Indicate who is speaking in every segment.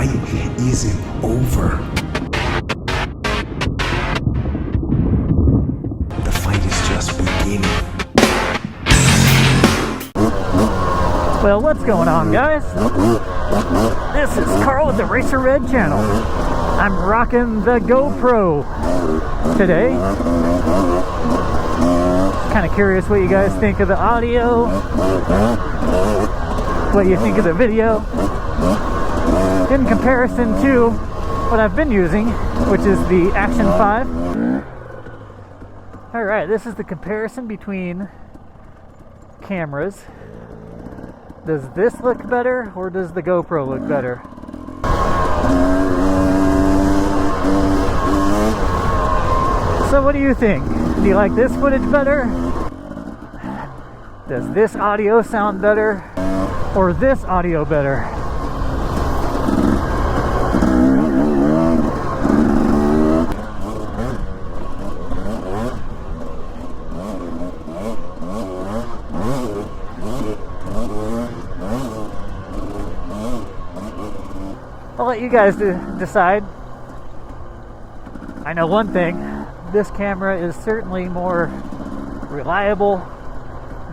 Speaker 1: fight isn't over. The fight is just beginning.
Speaker 2: Well, what's going on, guys? This is Carl with the Racerred channel. I'm rocking the GoPro today. Kind of curious what you guys think of the audio, what you think of the video, in comparison to what I've been using, which is the Action 5. Alright, this is the comparison between cameras. Does this look better, or does the GoPro look better? So what do you think? Do you like this footage better? Does this audio sound better, or this audio better? I'll let you guys decide. I know one thing, this camera is certainly more reliable.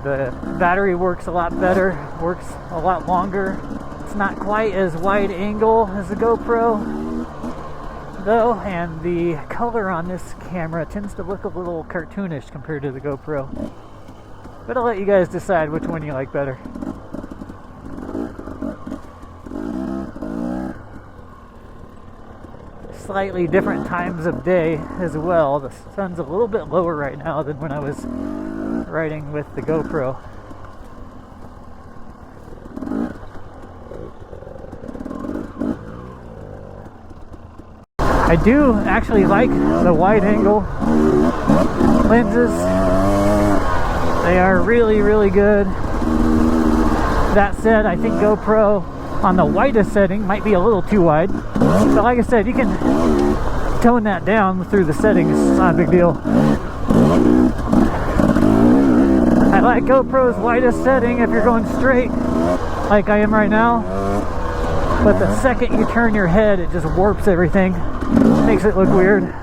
Speaker 2: The battery works a lot better, works a lot longer. It's not quite as wide angle as the GoPro though, and the color on this camera tends to look a little cartoonish compared to the GoPro. But I'll let you guys decide which one you like better. Slightly different times of day as well. The sun's a little bit lower right now than when I was riding with the GoPro. I do actually like the wide angle lenses. They are really, really good. That said, I think GoPro on the widest setting might be a little too wide. But like I said, you can tone that down through the settings. It's not a big deal. I like GoPro's widest setting if you're going straight, like I am right now. But the second you turn your head, it just warps everything. Makes it look weird.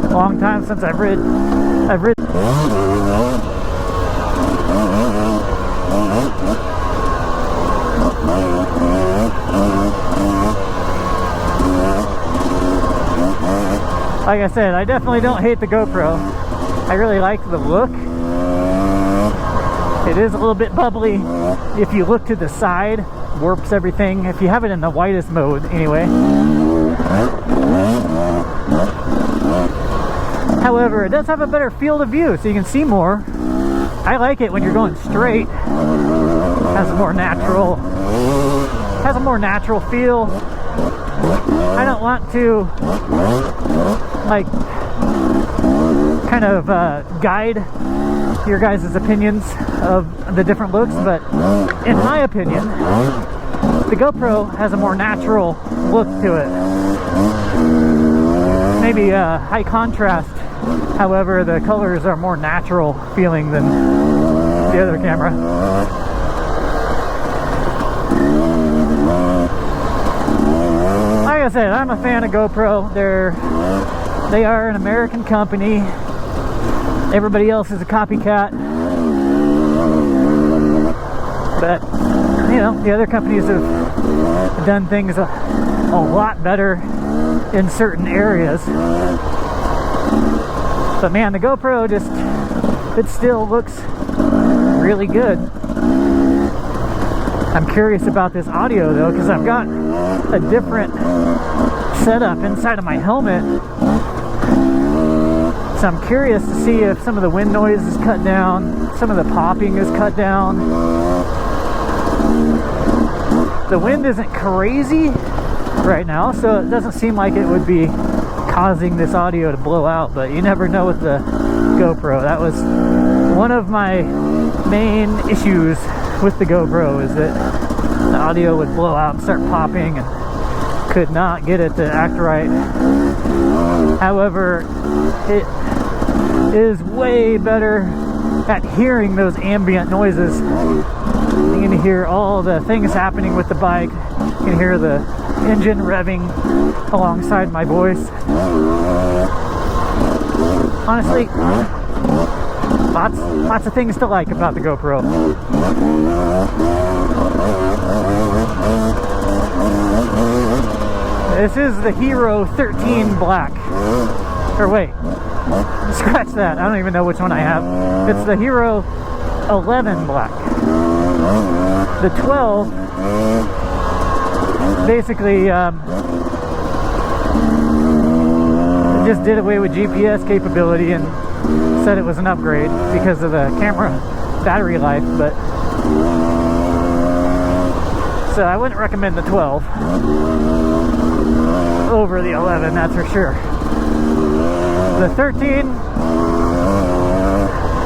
Speaker 2: Long time since I've ridden. Like I said, I definitely don't hate the GoPro. I really like the look. It is a little bit bubbly if you look to the side. warps everything. If you have it in the widest mode, anyway. However, it does have a better field of view, so you can see more. I like it when you're going straight. Has a more natural feel. I don't want to like kind of guide your guys' opinions of the different looks, but in my opinion, the GoPro has a more natural look to it. Maybe high contrast, however, the colors are more natural feeling than the other camera. Like I said, I'm a fan of GoPro. They are an American company. Everybody else is a copycat. But, you know, the other companies have done things a lot better in certain areas. But man, the GoPro it still looks really good. I'm curious about this audio though, because I've got a different setup inside of my helmet. So I'm curious to see if some of the wind noise is cut down, some of the popping is cut down. The wind isn't crazy right now, so it doesn't seem like it would be causing this audio to blow out, but you never know with the GoPro. That was one of my main issues with the GoPro, is that the audio would blow out and start popping and could not get it to act right. However, it is way better at hearing those ambient noises. You can hear all the things happening with the bike. You can hear the engine revving alongside my voice. Honestly, lots of things to like about the GoPro. This is the Hero 13 Black. Or wait, scratch that. I don't even know which one I have. It's the Hero 11 Black. The 12 basically just did away with GPS capability and said it was an upgrade because of the camera battery life, but so I wouldn't recommend the 12 over the 11, that's for sure. The 13,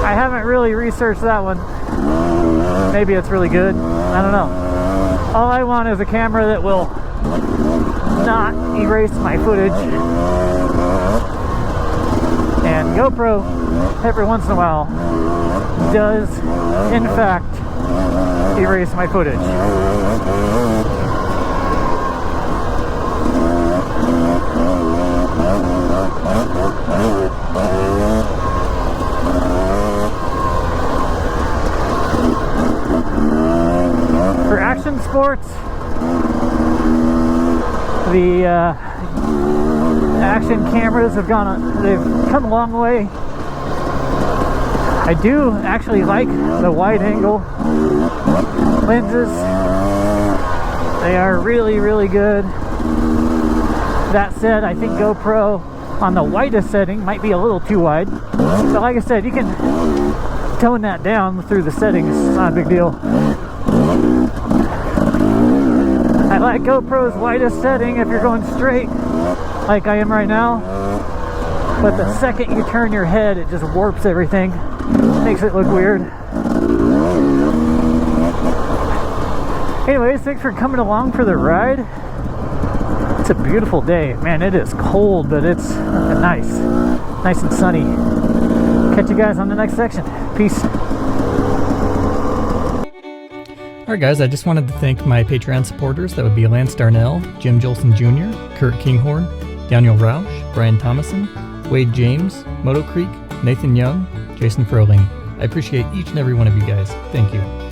Speaker 2: I haven't really researched that one. Maybe it's really good, I don't know. All I want is a camera that will not erase my footage. And GoPro, every once in a while, does in fact erase my footage. For action sports, the action cameras they've come a long way. I do actually like the wide angle lenses. They are really, really good. That said, I think GoPro on the widest setting might be a little too wide. But like I said, you can tone that down through the settings. It's not a big deal. I like GoPro's widest setting if you're going straight, like I am right now. But the second you turn your head, it just warps everything. Makes it look weird. Anyways, thanks for coming along for the ride. It's a beautiful day. Man, it is cold, but it's nice and sunny. Catch you guys on the next section. Peace.
Speaker 3: Alright guys, I just wanted to thank my Patreon supporters. That would be Lance Darnell, Jim Jolson Jr., Kurt Kinghorn, Daniel Rausch, Brian Thomason, Wade James, Moto Creek, Nathan Young, Jason Froling. I appreciate each and every one of you guys. Thank you.